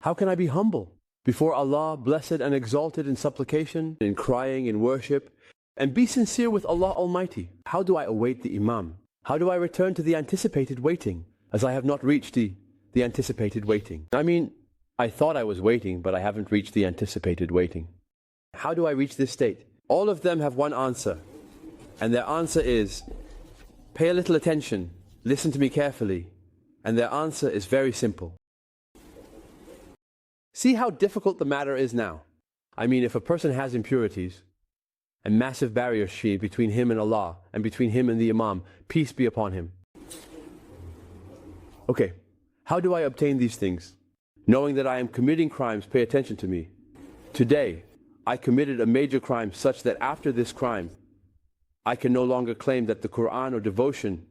How can I be humble before Allah, blessed and exalted, in supplication, in crying, in worship, and be sincere with Allah Almighty? How do I await the Imam? How do I return to the anticipated waiting, as I have not reached the anticipated waiting? I mean, I thought I was waiting, but I haven't reached the anticipated waiting. How do I reach this state? All of them have one answer, and their answer is, pay a little attention, listen to me carefully, and their answer is very simple. See how difficult the matter is now. I mean, if a person has impurities, a massive barrier between him and Allah, and between him and the Imam, peace be upon him. Okay, how do I obtain these things? Knowing that I am committing crimes, pay attention to me. Today, I committed a major crime such that after this crime, I can no longer claim that the Quran or devotion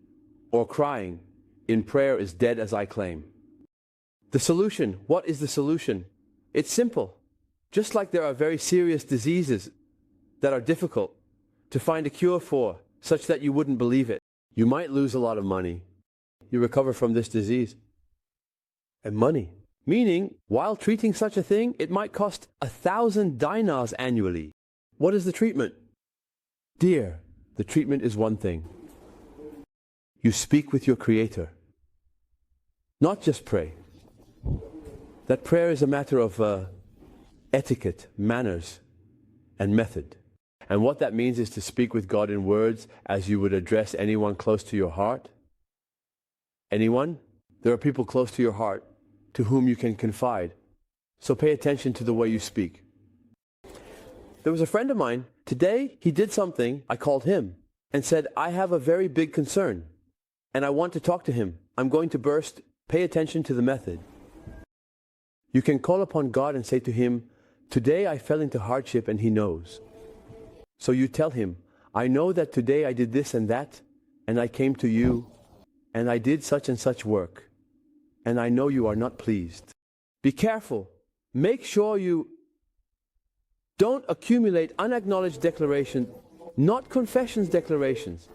or crying in prayer is dead as I claim. The solution, what is the solution? It's simple. Just like there are very serious diseases that are difficult to find a cure for, such that you wouldn't believe it. You might lose a lot of money. You recover from this disease. And money. Meaning, while treating such a thing, it might cost 1,000 dinars annually. What is the treatment? Dear, the treatment is one thing. You speak with your Creator. Not just pray. That prayer is a matter of etiquette, manners, and method. And what that means is to speak with God in words as you would address anyone close to your heart. Anyone? There are people close to your heart to whom you can confide. So pay attention to the way you speak. There was a friend of mine, today he did something, I called him and said, I have a very big concern and I want to talk to him. I'm going to burst. Pay attention to the method. You can call upon God and say to him, today I fell into hardship and he knows. So you tell him, I know that today I did this and that, and I came to you, and I did such and such work, and I know you are not pleased. Be careful. Make sure you don't accumulate unacknowledged declarations, not confessions declarations.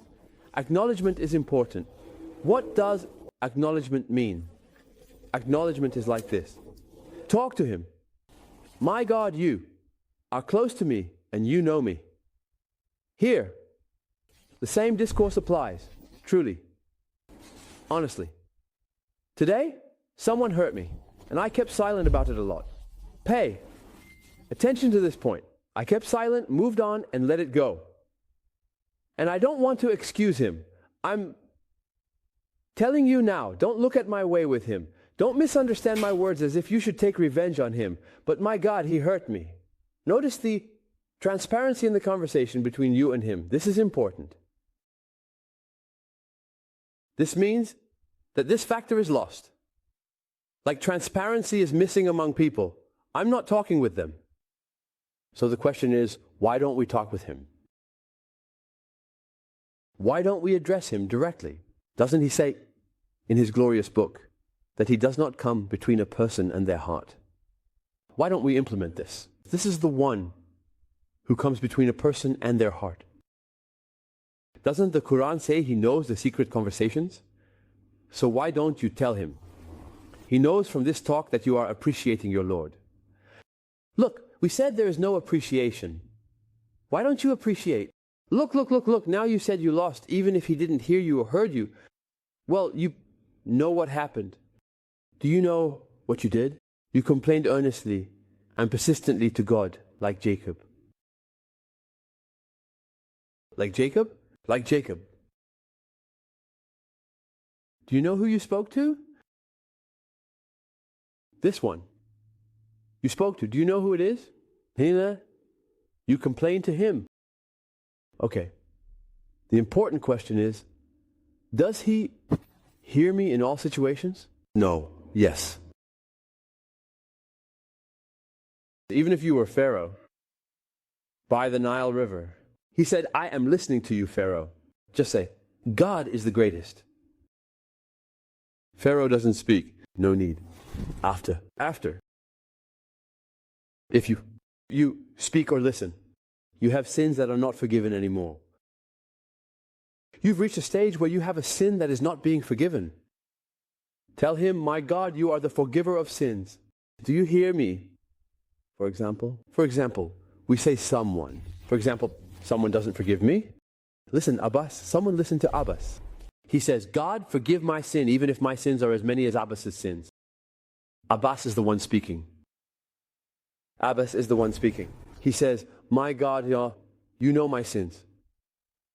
Acknowledgement is important. What does acknowledgement mean? Acknowledgement is like this. Talk to him. My God, you are close to me and you know me. Here, the same discourse applies, truly, honestly. Today, someone hurt me, and I kept silent about it a lot. Pay attention to this point. I kept silent, moved on, and let it go. And I don't want to excuse him. I'm telling you now, don't look at my way with him. Don't misunderstand my words as if you should take revenge on him. But my God, he hurt me. Notice the transparency in the conversation between you and him. This is important. This means that this factor is lost. Like transparency is missing among people. I'm not talking with them. So the question is, why don't we talk with him? Why don't we address him directly? Doesn't he say in his glorious book that he does not come between a person and their heart? Why don't we implement this? This is the one who comes between a person and their heart. Doesn't the Quran say he knows the secret conversations? So why don't you tell him? He knows from this talk that you are appreciating your Lord. Look, we said there is no appreciation. Why don't you appreciate? Look, now you said you lost, even if he didn't hear you or heard you. Well, you know what happened. Do you know what you did? You complained earnestly and persistently to God, like Jacob. Like Jacob? Like Jacob. Do you know who you spoke to? This one. You spoke to. Do you know who it is? Hina? You complained to him. Okay. The important question is, does he hear me in all situations? No. Yes. Even if you were Pharaoh, by the Nile River, he said, I am listening to you, Pharaoh. Just say, God is the greatest. Pharaoh doesn't speak. No need. After. If you speak or listen, you have sins that are not forgiven anymore. You've reached a stage where you have a sin that is not being forgiven. Tell him, my God, you are the forgiver of sins. Do you hear me? For example, we say someone. For example, someone doesn't forgive me. Listen, Abbas, someone listen to Abbas. He says, God, forgive my sin, even if my sins are as many as Abbas's sins. Abbas is the one speaking. Abbas is the one speaking. He says, my God, you know my sins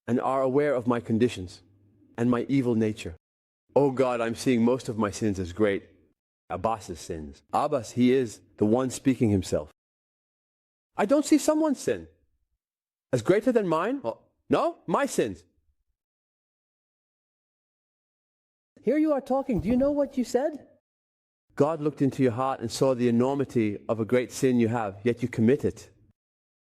and are aware of my conditions and my evil nature. Oh God, I'm seeing most of my sins as great. Abbas's sins. Abbas, he is the one speaking himself. I don't see someone's sin as greater than mine. Well, no, my sins. Here you are talking. Do you know what you said? God looked into your heart and saw the enormity of a great sin you have, yet you commit it.